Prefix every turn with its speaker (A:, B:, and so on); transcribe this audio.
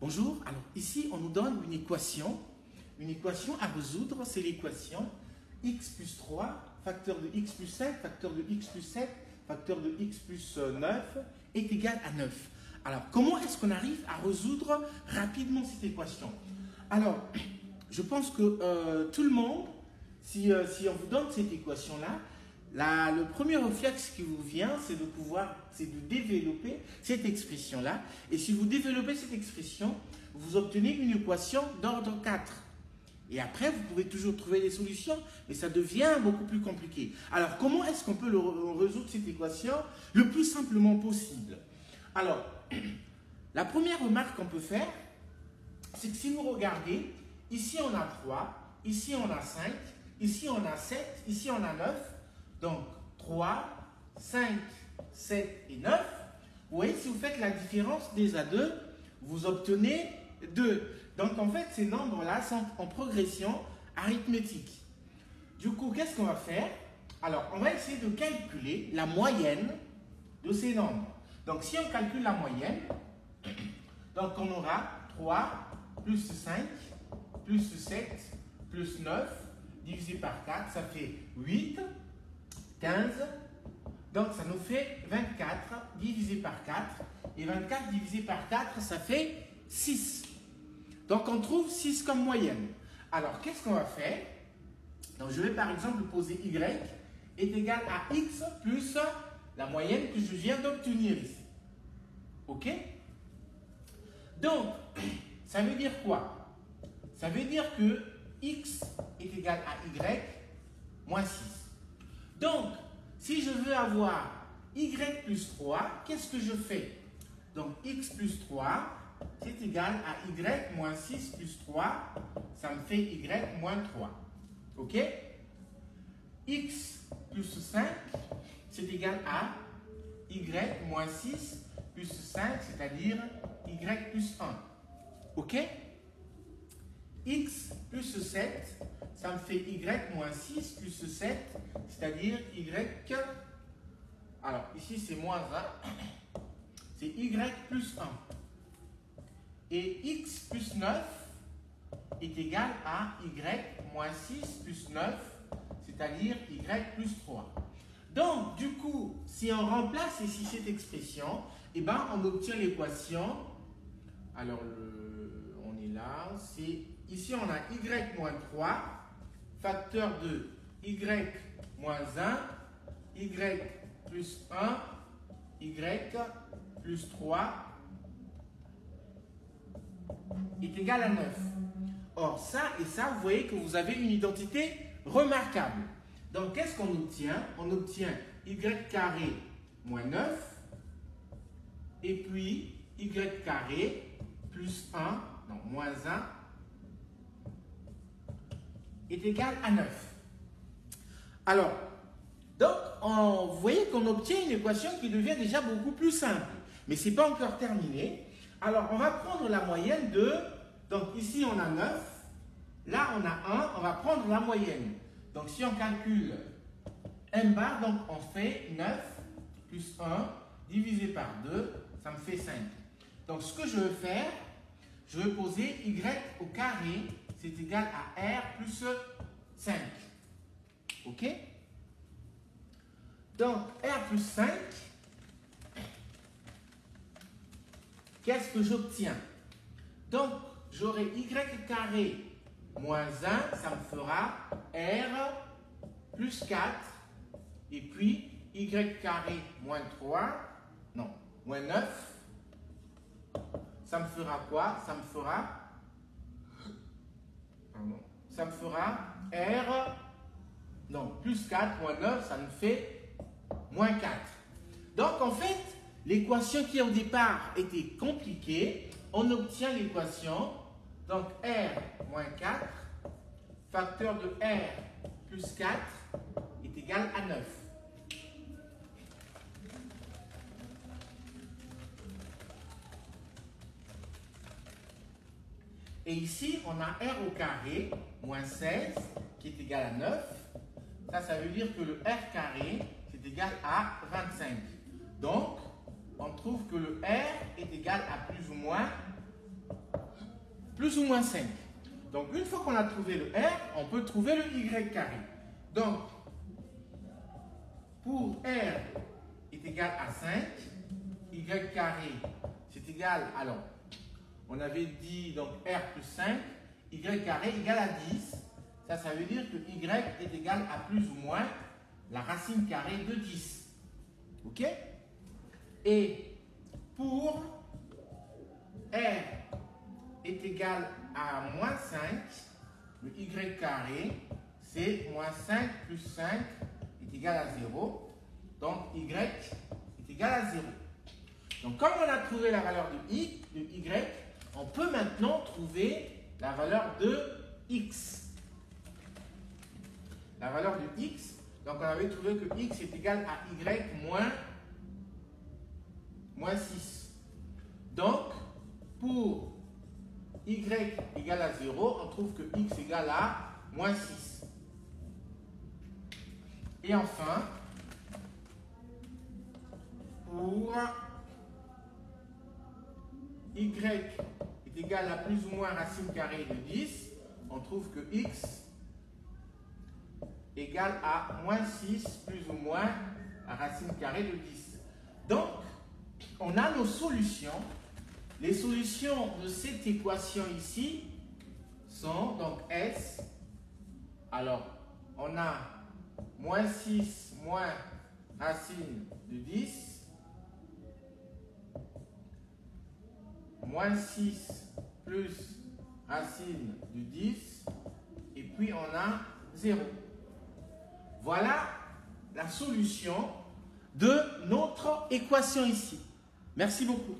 A: Bonjour, alors ici on nous donne une équation à résoudre, c'est l'équation x plus 3, facteur de x plus 5, facteur de x plus 7, facteur de x plus 9 est égal à 9. Alors comment est-ce qu'on arrive à résoudre rapidement cette équation? Alors je pense que tout le monde, si on vous donne cette équation-là, le premier réflexe qui vous vient, c'est de développer cette expression-là. Et si vous développez cette expression, vous obtenez une équation d'ordre 4. Et après, vous pouvez toujours trouver des solutions, mais ça devient beaucoup plus compliqué. Alors, comment est-ce qu'on peut résoudre cette équation le plus simplement possible? Alors, la première remarque qu'on peut faire, c'est que si vous regardez, ici on a 3, ici on a 5, ici on a 7, ici on a 9. Donc, 3, 5, 7 et 9. Vous voyez, si vous faites la différence des A2, vous obtenez 2. Donc, en fait, ces nombres-là sont en progression arithmétique. Du coup, qu'est-ce qu'on va faire? Alors, on va essayer de calculer la moyenne de ces nombres. Donc, si on calcule la moyenne, donc on aura 3 plus 5 plus 7 plus 9 divisé par 4, ça fait 8. 15, donc ça nous fait 24 divisé par 4, et 24 divisé par 4, ça fait 6. Donc on trouve 6 comme moyenne. Alors qu'est-ce qu'on va faire? Donc je vais par exemple poser y est égal à x plus la moyenne que je viens d'obtenir ici. Ok? Donc, ça veut dire quoi? Ça veut dire que x est égal à y moins 6. Donc, si je veux avoir y plus 3, qu'est-ce que je fais? Donc, x plus 3, c'est égal à y moins 6 plus 3, ça me fait y moins 3. OK? X plus 5, c'est égal à y moins 6 plus 5, c'est-à-dire y plus 1. OK? X plus 7, ça me fait y moins 6 plus 7, c'est-à-dire y. Alors, ici, c'est moins 1. C'est y plus 1. Et x plus 9 est égal à y moins 6 plus 9, c'est-à-dire y plus 3. Donc, du coup, si on remplace ici cette expression, eh ben, on obtient l'équation. Alors, on est là, c'est ici on a y moins 3, facteur de y moins 1, y plus 1, y plus 3 est égal à 9. Or, ça et ça, vous voyez que vous avez une identité remarquable. Donc, qu'est-ce qu'on obtient? On obtient y carré moins 9 et puis y carré plus 1, non, moins 1, est égal à 9. Alors, donc, vous voyez qu'on obtient une équation qui devient déjà beaucoup plus simple. Mais ce n'est pas encore terminé. Alors, on va prendre la moyenne de... Donc, ici, on a 9. Là, on a 1. On va prendre la moyenne. Donc, si on calcule m bar, donc on fait 9 plus 1 divisé par 2, ça me fait 5. Donc, ce que je veux faire, je veux poser y au carré, c'est égal à r plus 5. OK? Donc, r plus 5, qu'est-ce que j'obtiens? Donc, j'aurai y carré moins 1, ça me fera r plus 4, et puis y carré moins 3, non, moins 9, ça me fera quoi? Ça me fera R, non, plus 4 moins 9, ça me fait moins 4. Donc, en fait, l'équation qui au départ était compliquée, on obtient l'équation, donc R moins 4, facteur de R plus 4 est égal à 9. Et ici, on a R au carré, moins 16, qui est égal à 9. Ça veut dire que le R carré, c'est égal à 25. Donc, on trouve que le R est égal à plus ou moins plus ou moins 5. Donc, une fois qu'on a trouvé le R, on peut trouver le Y carré. Donc, pour R est égal à 5, Y carré, c'est égal, alors, on avait dit donc R plus 5, Y carré égal à 10. Ça veut dire que Y est égal à plus ou moins la racine carrée de 10. OK? Et pour R est égal à moins 5, le Y carré, c'est moins 5 plus 5 est égal à 0. Donc, Y est égal à 0. Donc, comme on a trouvé la valeur de Y, on peut maintenant trouver la valeur de X. La valeur de X, donc on avait trouvé que X est égal à Y moins 6. Donc, pour Y égale à 0, on trouve que X égale à moins 6. Et enfin, pour Y est égal à plus ou moins racine carrée de 10, on trouve que X égale à moins 6 plus ou moins la racine carrée de 10. Donc, on a nos solutions. Les solutions de cette équation ici sont donc S. Alors, on a moins 6 moins racine de 10. Moins 6 plus racine de 10. Et puis, on a 0. Voilà la solution de notre équation ici. Merci beaucoup.